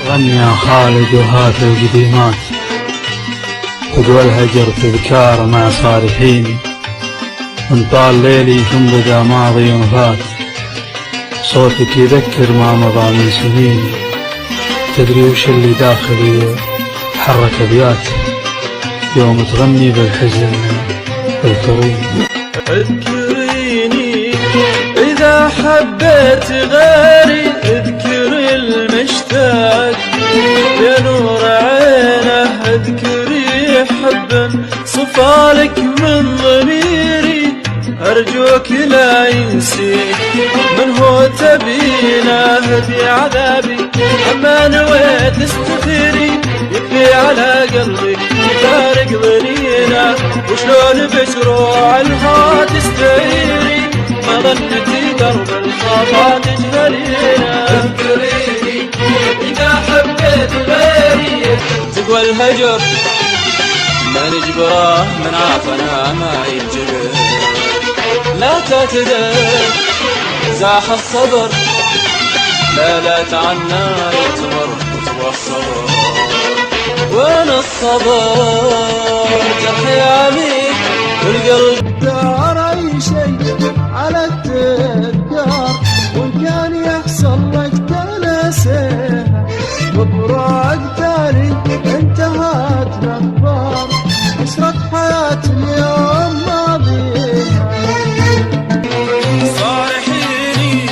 غني يا خالد وهات القديمات، فدوى الهجر تذكار مع صالحيني، ان طال ليلي ثم بدا ماضي وفات، صوتك يذكر ما مضى من سنيني، تدري وش اللي داخلي حرك ابيات يوم تغني بالحزن الكريم. اذكريني إذا حبيت غيري، اذكري المشتاق يا نور عينه، اذكري حبا صفالك من ضميري، أرجوك لا ينسيك من هو تبينه في عذابي، أما نويت استثيري يبكي على قلبي فارق ظنينه، وشلون بشروع الهوى تستعيري، ما ظنتي درب الخطا تجهلينا. اذكريني إذا حبيت غيري، تقوى الهجر ما نجبره من عافنا ما ينجبر، لا تعتذر زاح الصبر، لا تعنا يتمر وتبغى الصبر، وانا الصبر جرحي عميق والقلب دار اي شيء على التذكار، وان كان يحصل لك تنسيها، وبراق تالي انتهت الاخبار، كسرت حياة اليوم ماضيها. صالحيني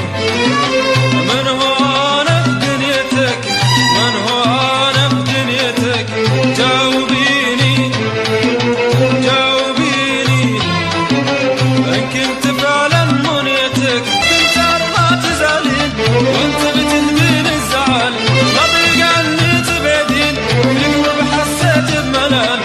من هو انا في دنيتك، من هو انا في دنيتك، جاوبيني جاوبيني، ان كنت فعلا منيتك كنت ارضى تزعلين، وانت بتهدين الزعل ما ضيق عني تبعدين، بالقرب حسيت بملل